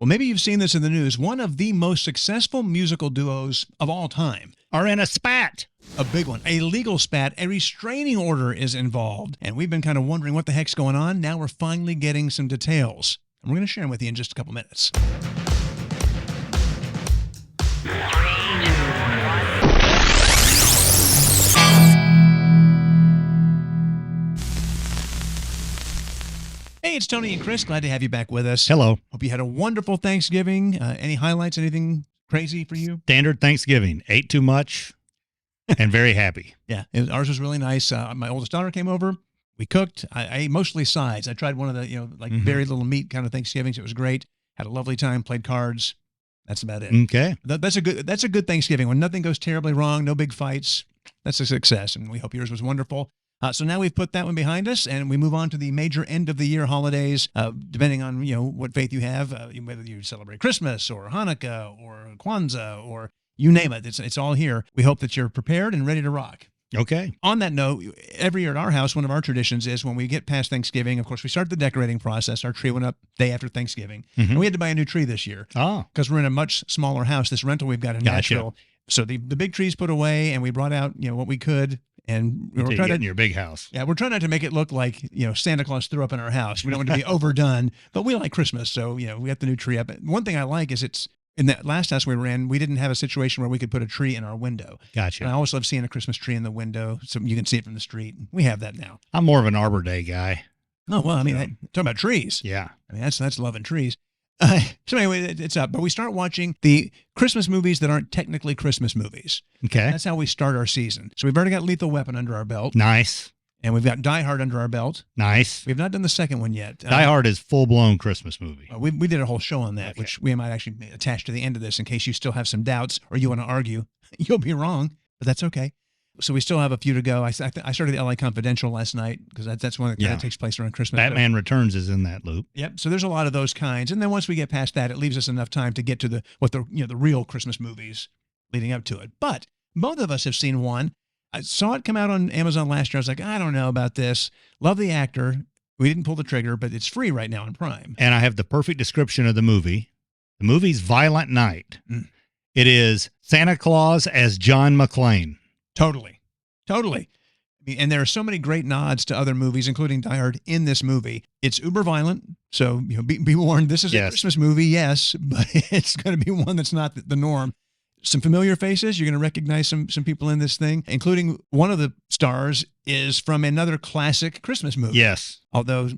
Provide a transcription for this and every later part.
Well, maybe you've seen this in the news. One of the most successful musical duos of all time are in a spat. A big one. A legal spat. A restraining order is involved. And we've been kind of wondering what the heck's going on. Now we're finally getting some details. And we're going to share them with you in just a couple minutes. Hey, it's Tony and Chris. Glad to have you back with us. Hello. Hope you had a wonderful Thanksgiving. Any highlights? Anything crazy for you? Standard Thanksgiving. Ate too much and very happy. Yeah, ours was really nice. My oldest daughter came over. We cooked. I ate mostly sides. I tried one of the, very little meat kind of Thanksgivings. It was great. Had a lovely time. Played cards. That's about it. Okay. That's a good Thanksgiving when nothing goes terribly wrong. No big fights. That's a success, and we hope yours was wonderful. So now we've put that one behind us, and we move on to the major end-of-the-year holidays, depending on, what faith you have, whether you celebrate Christmas or Hanukkah or Kwanzaa or you name it. It's all here. We hope that you're prepared and ready to rock. Okay. On that note, every year at our house, one of our traditions is when we get past Thanksgiving, of course, we start the decorating process. Our tree went up day after Thanksgiving, and we had to buy a new tree this year because we're in a much smaller house, this rental we've got in Nashville. So the big tree's put away, and we brought out, what we could. And we're trying to in your big house. Yeah, we're trying not to make it look like, Santa Claus threw up in our house. We don't want it to be overdone, but we like Christmas. So, we got the new tree up. One thing I like is it's in that last house we were in, we didn't have a situation where we could put a tree in our window. Gotcha. And I always love seeing a Christmas tree in the window so you can see it from the street. We have that now. I'm more of an Arbor Day guy. Oh, well, talking about trees. Yeah. That's loving trees. So anyway, it's up. But we start watching the Christmas movies that aren't technically Christmas movies. Okay. That's how we start our season. So we've already got Lethal Weapon under our belt. Nice. And we've got Die Hard under our belt. Nice. We've not done the second one yet. Die Hard is full-blown Christmas movie. We did a whole show on that, which we might actually attach to the end of this in case you still have some doubts or you want to argue. You'll be wrong, but that's okay. So we still have a few to go. I started the LA Confidential last night because that's one that kind of takes place around Christmas. Batman Returns is in that loop. Yep. So there's a lot of those kinds, and then once we get past that, it leaves us enough time to get to the real Christmas movies leading up to it. But both of us have seen one. I saw it come out on Amazon last year. I was like, I don't know about this. Love the actor. We didn't pull the trigger, but it's free right now on Prime. And I have the perfect description of the movie. The movie's Violent Night. It is Santa Claus as John McClane. Totally. And there are so many great nods to other movies, including Die Hard, in this movie. It's uber violent, so be warned. This is a Christmas movie, yes, but it's going to be one that's not the norm. Some familiar faces. You're going to recognize some people in this thing, including one of the stars is from another classic Christmas movie. Yes. Although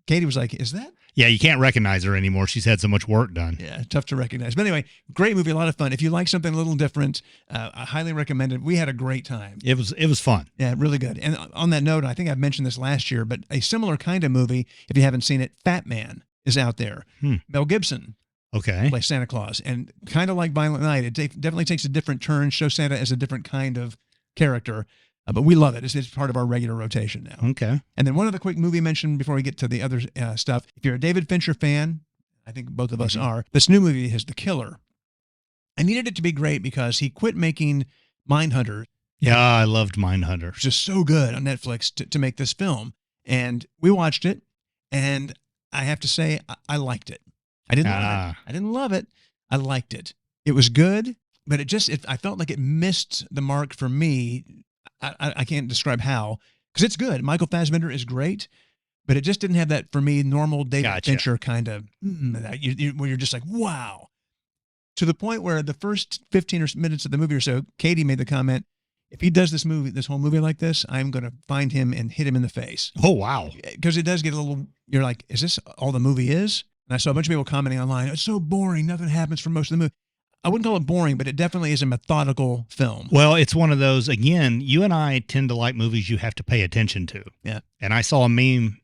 Katie was like, is that? Yeah, you can't recognize her anymore. She's had so much work done. Yeah, tough to recognize. But anyway, great movie, a lot of fun. If you like something a little different, I highly recommend it. We had a great time. It was fun. Yeah, really good. And on that note, I think I've mentioned this last year, but a similar kind of movie, if you haven't seen it, Fat Man is out there. Mel Gibson. Okay. Plays Santa Claus. And kind of like Violent Night, it definitely takes a different turn, shows Santa as a different kind of character. But we love it. It's part of our regular rotation now. Okay. And then one other quick movie mention before we get to the other stuff. If you're a David Fincher fan, I think both of us are, this new movie is The Killer. I needed it to be great because he quit making Mindhunter. Yeah, I loved Mindhunter. It's just so good on Netflix to make this film. And we watched it, and I have to say, I liked it. I didn't love it. I liked it. It was good, but I felt like it missed the mark for me. I can't describe how, because it's good. Michael Fassbender is great, but it just didn't have that, for me, normal David Fincher kind of, where you're just like, wow. To the point where the first 15 minutes of the movie or so, Katie made the comment, if he does this whole movie like this, I'm going to find him and hit him in the face. Oh, wow. Because it does get a little, you're like, is this all the movie is? And I saw a bunch of people commenting online, it's so boring, nothing happens for most of the movie. I wouldn't call it boring, but it definitely is a methodical film. Well, it's one of those, again, you and I tend to like movies you have to pay attention to. Yeah. And I saw a meme,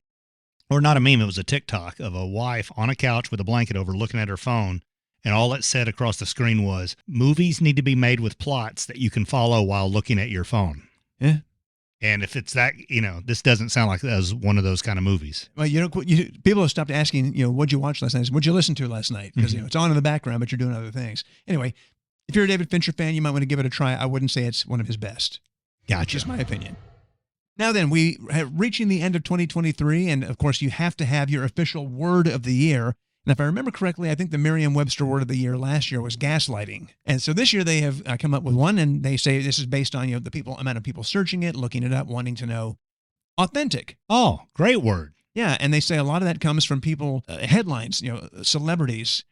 or not a meme, it was a TikTok of a wife on a couch with a blanket over looking at her phone, and all it said across the screen was, movies need to be made with plots that you can follow while looking at your phone. Yeah. And if it's that, this doesn't sound like that was one of those kind of movies. Well, people have stopped asking, what'd you watch last night? What'd you listen to last night? Because, it's on in the background, but you're doing other things. Anyway, if you're a David Fincher fan, you might want to give it a try. I wouldn't say it's one of his best. Gotcha. Just my opinion. Now then, we are reaching the end of 2023, and of course, you have to have your official word of the year. And if I remember correctly, I think the Merriam-Webster word of the year last year was gaslighting. And so this year they have come up with one, and they say this is based on the amount of people searching it, looking it up, wanting to know authentic. Oh, great word. Yeah, and they say a lot of that comes from people, headlines, celebrities.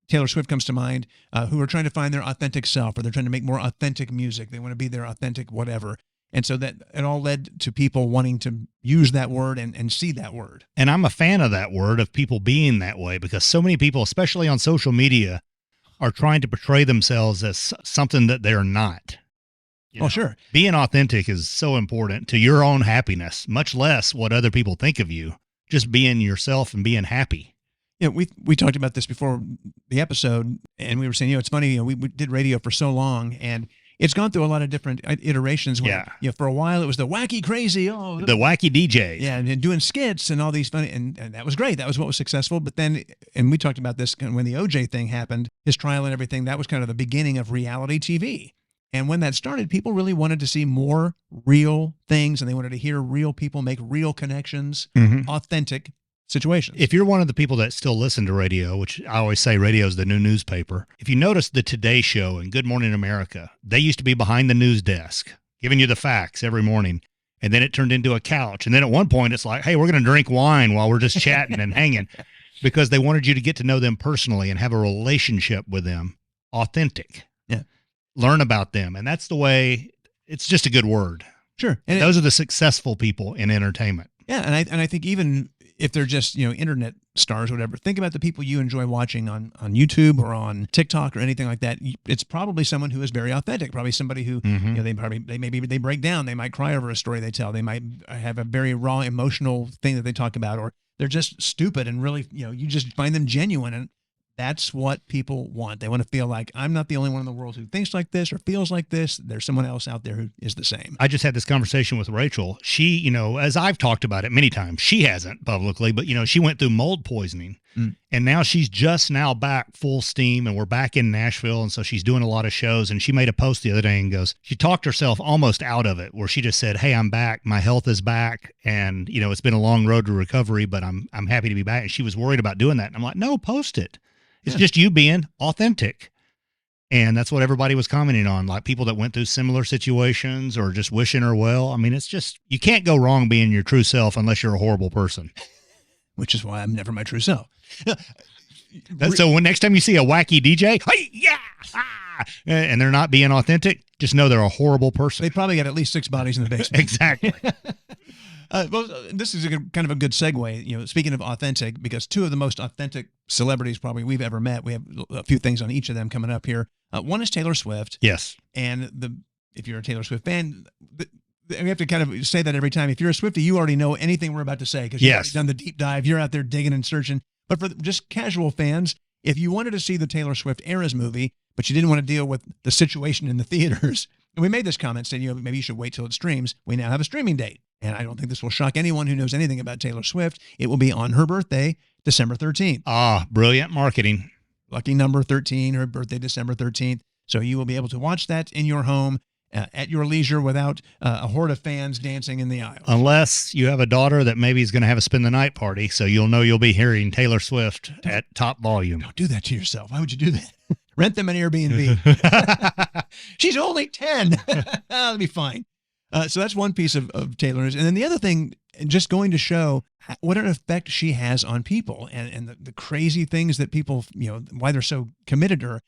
Taylor Swift comes to mind, who are trying to find their authentic self, or they're trying to make more authentic music. They want to be their authentic whatever. And so that it all led to people wanting to use that word and see that word. And I'm a fan of that word, of people being that way, because so many people, especially on social media, are trying to portray themselves as something that they're not. Sure. Being authentic is so important to your own happiness, much less what other people think of you. Just being yourself and being happy. Yeah, we talked about this before the episode, and we were saying, it's funny, we did radio for so long, and it's gone through a lot of different iterations. Where, for a while it was the wacky, crazy, the wacky DJs. Yeah, and doing skits and all these funny, and that was great. That was what was successful. But then, and we talked about this when the OJ thing happened, his trial and everything, that was kind of the beginning of reality TV. And when that started, people really wanted to see more real things, and they wanted to hear real people make real connections, authentic situations. If you're one of the people that still listen to radio, which I always say radio is the new newspaper, if you notice the Today Show and Good Morning America, they used to be behind the news desk, giving you the facts every morning. And then it turned into a couch. And then at one point it's like, hey, we're going to drink wine while we're just chatting and hanging, because they wanted you to get to know them personally and have a relationship with them, authentic. Yeah. Learn about them. And that's the way, it's just a good word. Sure. And those are the successful people in entertainment. Yeah. And I think even if they're just, internet stars or whatever, think about the people you enjoy watching on YouTube or on TikTok or anything like that. It's probably someone who is very authentic, probably somebody who, they break down. They might cry over a story they tell. They might have a very raw emotional thing that they talk about, or they're just stupid and really, you just find them genuine. And that's what people want. They want to feel like I'm not the only one in the world who thinks like this or feels like this. There's someone else out there who is the same. I just had this conversation with Rachel. She, as I've talked about it many times, she hasn't publicly, but, she went through mold poisoning and now she's just now back full steam, and we're back in Nashville. And so she's doing a lot of shows, and she made a post the other day and goes, she talked herself almost out of it, where she just said, hey, I'm back. My health is back. And, it's been a long road to recovery, but I'm happy to be back. And she was worried about doing that. And I'm like, no, post it. It's just you being authentic. And that's what everybody was commenting on, like people that went through similar situations or just wishing her well. I mean, it's just, you can't go wrong being your true self unless you're a horrible person. Which is why I'm never my true self. So when next time you see a wacky DJ, hey, yeah, and they're not being authentic, just know they're a horrible person. They probably got at least 6 bodies in the basement. Exactly. Well, this is kind of a good segue, speaking of authentic, because 2 of the most authentic celebrities probably we've ever met, we have a few things on each of them coming up here. One is Taylor Swift. Yes. And if you're a Taylor Swift fan, we have to kind of say that every time. If you're a Swiftie, you already know anything we're about to say, because you've already done the deep dive. You're out there digging and searching. But for just casual fans, if you wanted to see the Taylor Swift Eras movie, but you didn't want to deal with the situation in the theaters, and we made this comment saying, maybe you should wait till it streams. We now have a streaming date. And I don't think this will shock anyone who knows anything about Taylor Swift. It will be on her birthday, December 13th. Ah, brilliant marketing. Lucky number 13, her birthday, December 13th. So you will be able to watch that in your home at your leisure without a horde of fans dancing in the aisles. Unless you have a daughter that maybe is going to have a spend the night party, so you'll know you'll be hearing Taylor Swift at top volume. Don't do that to yourself. Why would you do that? Rent them an Airbnb. She's only 10. That'll be fine. So that's one piece of Taylor's. And then the other thing, just going to show what an effect she has on people and the crazy things that people, why they're so committed to her.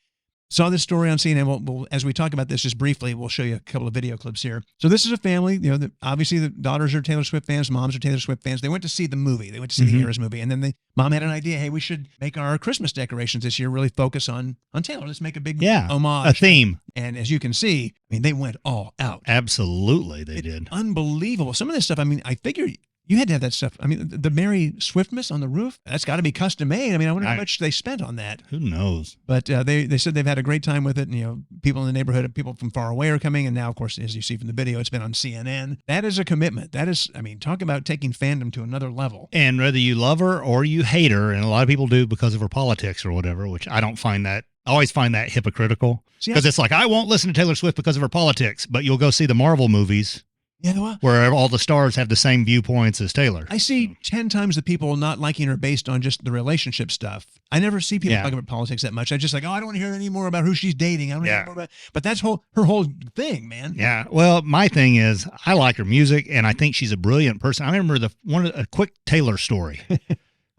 Saw this story on CNN. We'll, as we talk about this just briefly, we'll show you a couple of video clips here. So this is a family, obviously the daughters are Taylor Swift fans, moms are Taylor Swift fans. They went to see the movie. They went to see the Eras movie. And then mom had an idea, hey, we should make our Christmas decorations this year really focus on Taylor. Let's make a big homage. A theme. And as you can see, they went all out. Absolutely, they did. Unbelievable. Some of this stuff, I figure you had to have that stuff. The Merry Swiftmas on the roof, that's got to be custom made. I wonder how much they spent on that. Who knows? But they said they've had a great time with it. And, people in the neighborhood, people from far away are coming. And now, of course, as you see from the video, it's been on CNN. That is a commitment. That is, talk about taking fandom to another level. And whether you love her or you hate her, and a lot of people do because of her politics or whatever, which I don't find that. I always find that hypocritical. Because it's like, I won't listen to Taylor Swift because of her politics, but you'll go see the Marvel movies. Yeah, well, where all the stars have the same viewpoints as Taylor. I see 10 times the people not liking her based on just the relationship stuff. I never see people talking about politics that much. I just like, oh, I don't want to hear any more about who she's dating. I don't hear more about. But that's her whole thing, man. Yeah. Well, my thing is, I like her music, and I think she's a brilliant person. I remember a quick Taylor story.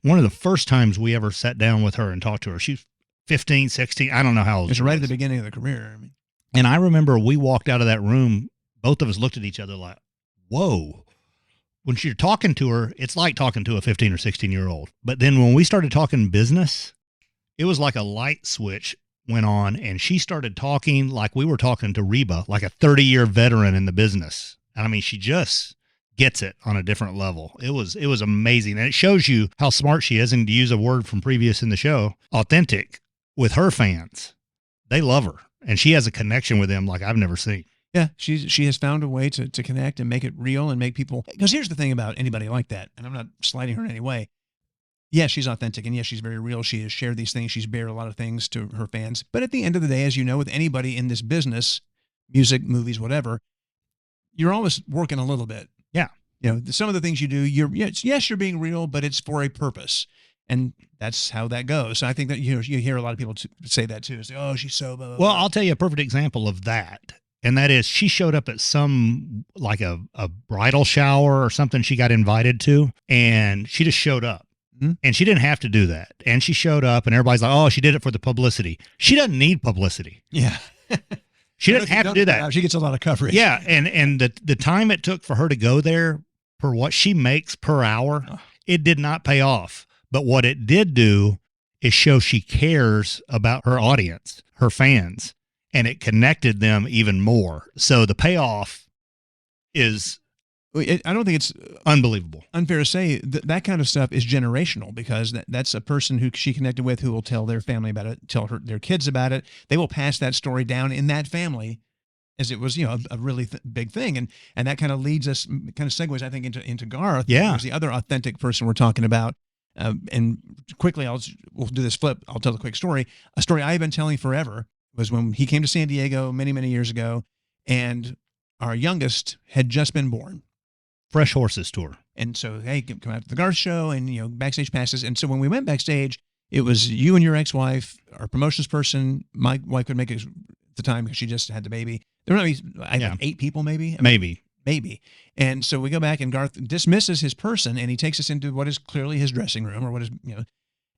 One of the first times we ever sat down with her and talked to her, she's 15, 16. I don't know how old. It's right at the beginning of the career. I mean. And I remember we walked out of that room. Both of us looked at each other like, whoa. When you're talking to her, it's like talking to a 15 or 16-year-old. But then when we started talking business, it was like a light switch went on, and she started talking like we were talking to Reba, like a 30-year veteran in the business. I mean, she just gets it on a different level. It was amazing. And it shows you how smart she is. And to use a word from previous in the show, authentic with her fans. They love her, and she has a connection with them like I've never seen. Yeah, she has found a way to connect and make it real and make people, because here's the thing about anybody like that, and I'm not slighting her in any way. Yes, she's authentic, and yes, she's very real. She has shared these things. She's bared a lot of things to her fans. But at the end of the day, as you know, with anybody in this business, music, movies, whatever, you're always working a little bit. Yeah. You know, some of the things you do, you're being real, but it's for a purpose. And that's how that goes. So I think that you hear a lot of people say that too. Say, oh, she's so blah, blah, Well, blah. I'll tell you a perfect example of that. And that is, she showed up at some, like a bridal shower or something she got invited to, and she just showed up. Mm-hmm. And she didn't have to do that. And she showed up, and everybody's like, oh, she did it for the publicity. She doesn't need publicity. Yeah. She didn't have to do that. She gets a lot of coverage. Yeah, and the time it took for her to go there for what she makes per hour, it did not pay off. But what it did do is show she cares about her audience, her fans. And it connected them even more. So the payoff is, I don't think it's unbelievable. Unfair to say that kind of stuff is generational, because that's a person who she connected with who will tell their family about it, tell their kids about it. They will pass that story down in that family as it was, a really big thing. And that kind of leads us, kind of segues, I think, into Garth. Yeah. Who's the other authentic person we're talking about. And quickly, we'll do this flip. I'll tell a quick story. A story I've been telling forever was when he came to San Diego many, many years ago, and our youngest had just been born. Fresh Horses tour. And so, hey, come out to the Garth show, and, backstage passes. And so when we went backstage, it was you and your ex-wife, our promotions person. My wife could make it at the time because she just had the baby. There were maybe, like 8 people, maybe? Maybe. And so we go back, and Garth dismisses his person, and he takes us into what is clearly his dressing room, or what is,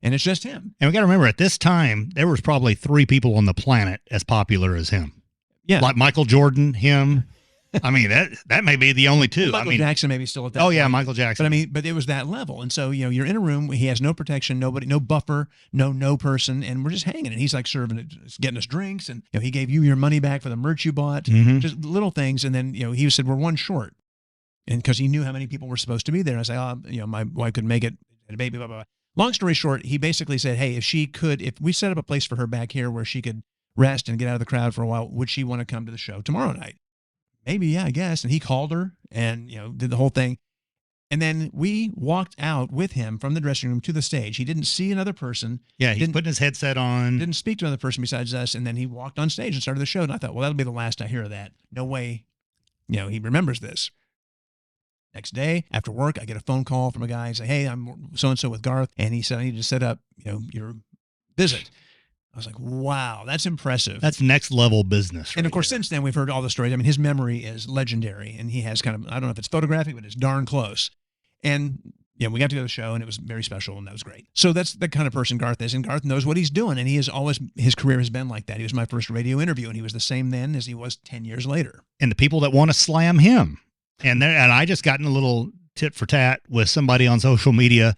and it's just him. And we got to remember, at this time, there was probably 3 people on the planet as popular as him. Yeah. Like Michael Jordan, him. I mean, that may be the only 2. Michael Jackson maybe still at that point. yeah, Michael Jackson. But it was that level. And so, you're in a room, he has no protection, nobody, no buffer, no person, and we're just hanging. And he's like getting us drinks, and he gave you your money back for the merch you bought, just little things. And then, he said, we're one short. And because he knew how many people were supposed to be there. I say, my wife could make it, had a baby, blah, blah, blah. Long story short, he basically said, hey, if we set up a place for her back here where she could rest and get out of the crowd for a while, would she want to come to the show tomorrow night? Maybe, yeah, I guess. And he called her and, did the whole thing. And then we walked out with him from the dressing room to the stage. He didn't see another person. Yeah, he's putting his headset on. Didn't speak to another person besides us. And then he walked on stage and started the show. And I thought, well, that'll be the last I hear of that. No way, he remembers this. Next day, after work, I get a phone call from a guy. He said, hey, I'm so-and-so with Garth. And he said, I need to set up, your visit. I was like, wow, that's impressive. That's next level business. And of course, since then, we've heard all the stories. I mean, his memory is legendary, and he has kind of, I don't know if it's photographic, but it's darn close. And we got to go to the show, and it was very special, and that was great. So that's the kind of person Garth is, and Garth knows what he's doing, and his career has been like that. He was my first radio interview, and he was the same then as he was 10 years later. And the people that want to slam him. And I just got in a little tit for tat with somebody on social media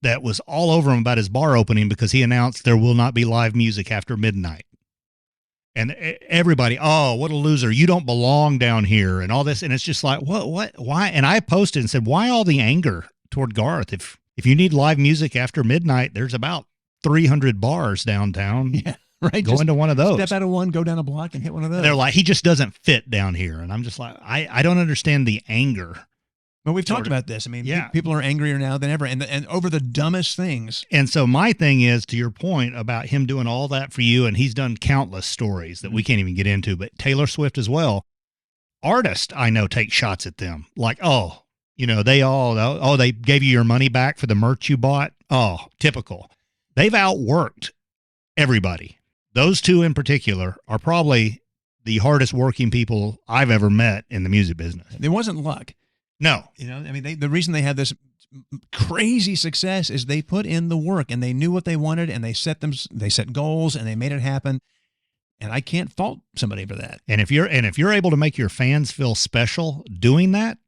that was all over him about his bar opening because he announced there will not be live music after midnight. And everybody, oh, what a loser. You don't belong down here and all this. And it's just like, what, why? And I posted and said, why all the anger toward Garth? If you need live music after midnight, there's about 300 bars downtown. Yeah. Right. Go into one of those. Step out of one, go down a block and hit one of those. They're like, he just doesn't fit down here. And I'm just like, I don't understand the anger. Well, we've talked about this. I mean, people are angrier now than ever, and over the dumbest things. And so my thing is, to your point about him doing all that for you, and he's done countless stories that we can't even get into, but Taylor Swift as well. artists I know take shots at them. Like, they gave you your money back for the merch you bought. Oh, typical. They've outworked everybody. Those two in particular are probably the hardest working people I've ever met in the music business. It wasn't luck. No. The reason they had this crazy success is they put in the work and they knew what they wanted and they set goals and they made it happen. And I can't fault somebody for that. And if you're able to make your fans feel special doing that,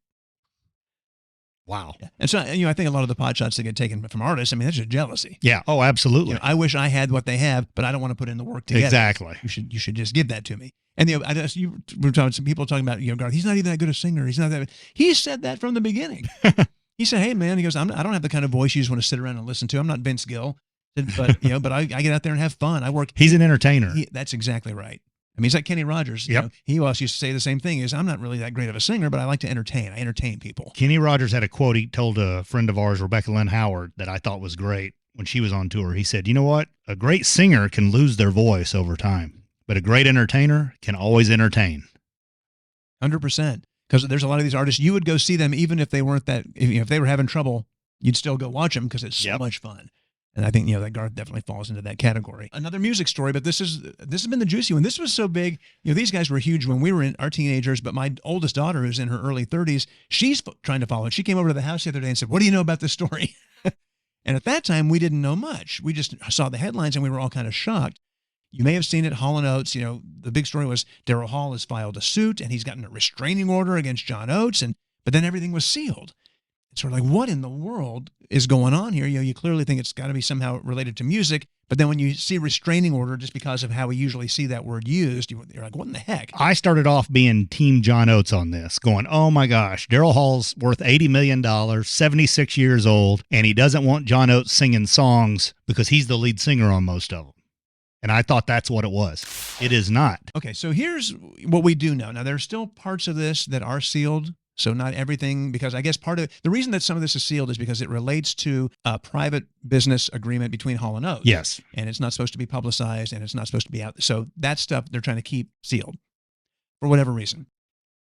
wow. Yeah. And so, I think a lot of the pot shots that get taken from artists, that's just jealousy. Yeah. Oh, absolutely. I wish I had what they have, but I don't want to put in the work to get it. Exactly. You should just give that to me. And you were talking some people talking about Garth. He's not even that good a singer. He's not that. He said that from the beginning. He said, "Hey man," he goes, "I don't have the kind of voice you just want to sit around and listen to. I'm not Vince Gill, but but I get out there and have fun. I work." He's an entertainer. That's exactly right. He's like Kenny Rogers. Yep. He also used to say the same thing: "Is I'm not really that great of a singer, but I like to entertain. I entertain people." Kenny Rogers had a quote he told a friend of ours, Rebecca Lynn Howard, that I thought was great when she was on tour. He said, "You know what? A great singer can lose their voice over time, but a great entertainer can always entertain." 100%. Because there's a lot of these artists, you would go see them even if they weren't that. If they were having trouble, you'd still go watch them because it's so much fun. And I think that Garth definitely falls into that category. Another music story, but this has been the juicy one. This was so big. These guys were huge when we were in our teenagers. But my oldest daughter, who's in her early 30s, she's trying to follow it. She came over to the house the other day and said, "What do you know about this story?" And at that time, we didn't know much. We just saw the headlines and we were all kind of shocked. You may have seen it, Hall & Oates. The big story was Daryl Hall has filed a suit and he's gotten a restraining order against John Oates, but then everything was sealed. It's sort of like, what in the world is going on here? You clearly think it's got to be somehow related to music, but then when you see restraining order, just because of how we usually see that word used, you're like, what in the heck? I started off being Team John Oates on this, going, oh my gosh, Daryl Hall's worth $80 million, 76 years old, and he doesn't want John Oates singing songs because he's the lead singer on most of them. And I thought that's what it was. It is not. Okay, so here's what we do know. Now, there are still parts of this that are sealed, so not everything, because I guess part of the reason that some of this is sealed is because it relates to a private business agreement between Hall & Oates. Yes. And it's not supposed to be publicized, and it's not supposed to be out. So that stuff they're trying to keep sealed for whatever reason.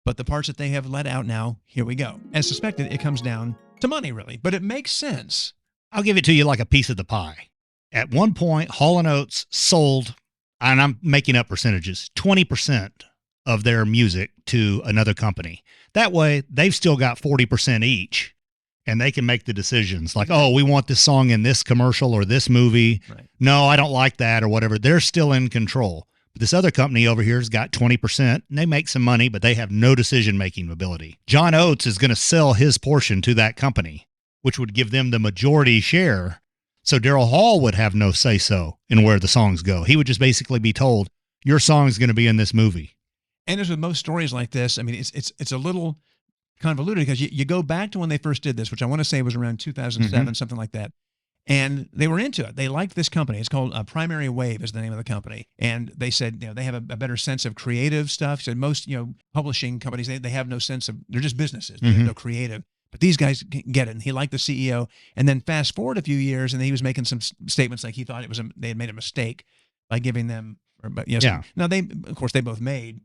But the parts that they have let out now, here we go. As suspected, it comes down to money, really. But it makes sense. I'll give it to you like a piece of the pie. At one point, Hall & Oates sold, and I'm making up percentages, 20% of their music to another company. That way, they've still got 40% each, and they can make the decisions like, oh, we want this song in this commercial or this movie. Right. No, I don't like that or whatever. They're still in control. But this other company over here has got 20%, and they make some money, but they have no decision-making ability. John Oates is going to sell his portion to that company, which would give them the majority share. So Daryl Hall would have no say-so in where the songs go. He would just basically be told, your song's going to be in this movie. And as with most stories like this, it's a little convoluted because you go back to when they first did this, which I want to say was around 2007, something like that. And they were into it. They liked this company. It's called Primary Wave is the name of the company. And they said, they have a better sense of creative stuff. So most, publishing companies, they have no sense of, they're just businesses. They're no creative. But these guys get it, and he liked the CEO. And then fast forward a few years, and he was making some statements like he thought they had made a mistake by giving them. Now they both made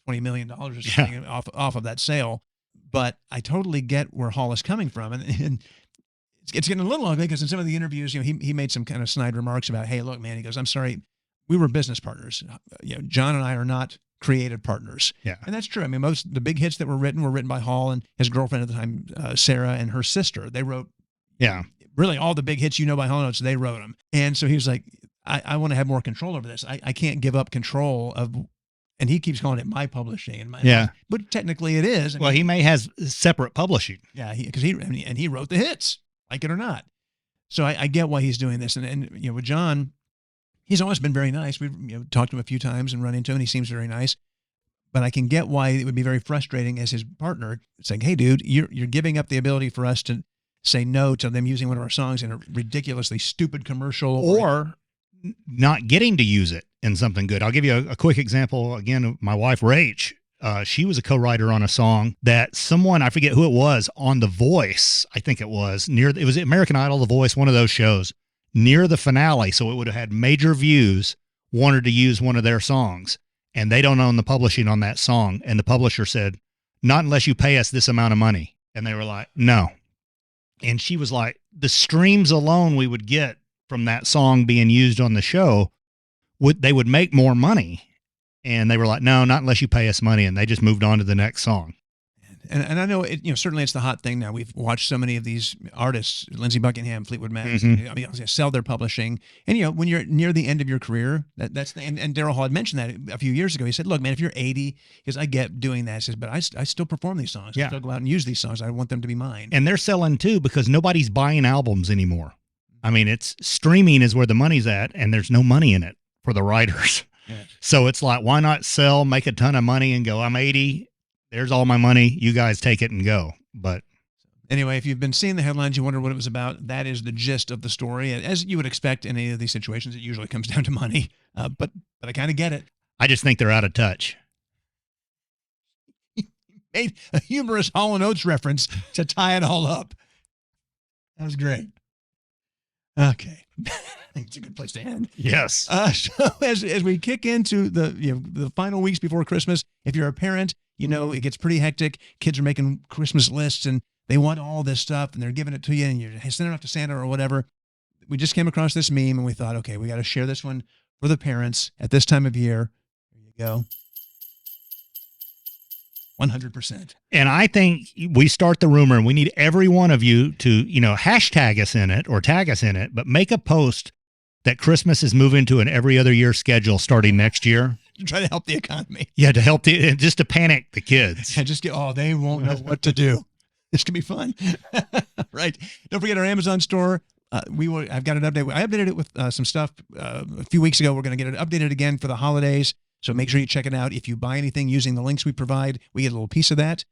$20 million or something off of that sale. But I totally get where Hall is coming from, and it's getting a little ugly because in some of the interviews, he made some kind of snide remarks about, hey, look, man, he goes, I'm sorry, we were business partners. John and I are not creative partners. Yeah. And that's true. Most the big hits that were written by Hall and his girlfriend at the time, Sarah, and her sister. They wrote really all the big hits by Hall & Oates, they wrote them. And so he was like, I want to have more control over this. I can't give up control of, and he keeps calling it my publishing. And but technically it is. Well, he may have separate publishing. Yeah, because he wrote the hits, like it or not. So I get why he's doing this. And with John, he's always been very nice. We've talked to him a few times and run into him, and he seems very nice. But I can get why it would be very frustrating as his partner saying, hey, dude, you're giving up the ability for us to say no to them using one of our songs in a ridiculously stupid commercial. Or not getting to use it in something good. I'll give you a quick example. Again, my wife, Rach, she was a co-writer on a song that someone, I forget who it was, on The Voice, I think it was, it was American Idol, The Voice, one of those shows, near the finale, so it would have had major views, wanted to use one of their songs, and they don't own the publishing on that song, and the publisher said, not unless you pay us this amount of money. And they were like, no. And she was like, the streams alone we would get from that song being used on the show, they would make more money. And they were like, no, not unless you pay us money. And they just moved on to the next song. And I know certainly it's the hot thing now. We've watched so many of these artists, Lindsey Buckingham, Fleetwood Mac, I mean, sell their publishing. And when you're near the end of your career, and Daryl Hall had mentioned that a few years ago. He said, "Look, man, if you're 80, because I get doing that, he says, but I still perform these songs. I still go out and use these songs. I want them to be mine." And they're selling too because nobody's buying albums anymore. I mean, it's streaming is where the money's at, and there's no money in it for the writers. Yeah. So it's like, why not sell, make a ton of money, and go, I'm 80. There's all my money. You guys take it and go. But anyway, if you've been seeing the headlines, you wonder what it was about. That is the gist of the story. As you would expect in any of these situations, it usually comes down to money. But I kind of get it. I just think they're out of touch. He made a humorous Hall & Oates reference to tie it all up. That was great. Okay. I think it's a good place to end. Yes. So as we kick into the final weeks before Christmas, if you're a parent, it gets pretty hectic. Kids are making Christmas lists and they want all this stuff and they're giving it to you and you're sending it off to Santa or whatever. We just came across this meme and we thought, okay, we got to share this one for the parents at this time of year. There you go. 100%. And I think we start the rumor and we need every one of you to, hashtag us in it or tag us in it, but make a post that Christmas is moving to an every other year schedule starting next year. To try to help the economy. Yeah, to help just to panic the kids. Yeah, they won't know what to do. This could be fun. Right. Don't forget our Amazon store. I've got an update. I updated it with some stuff a few weeks ago. We're going to get it updated again for the holidays. So make sure you check it out. If you buy anything using the links we provide, we get a little piece of that.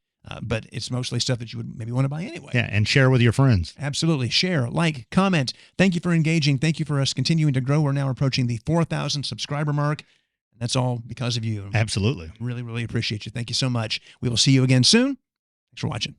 But it's mostly stuff that you would maybe want to buy anyway. Yeah, and share with your friends. Absolutely. Share, like, comment. Thank you for engaging. Thank you for us continuing to grow. We're now approaching the 4,000 subscriber mark. And that's all because of you. Absolutely. Really, really appreciate you. Thank you so much. We will see you again soon. Thanks for watching.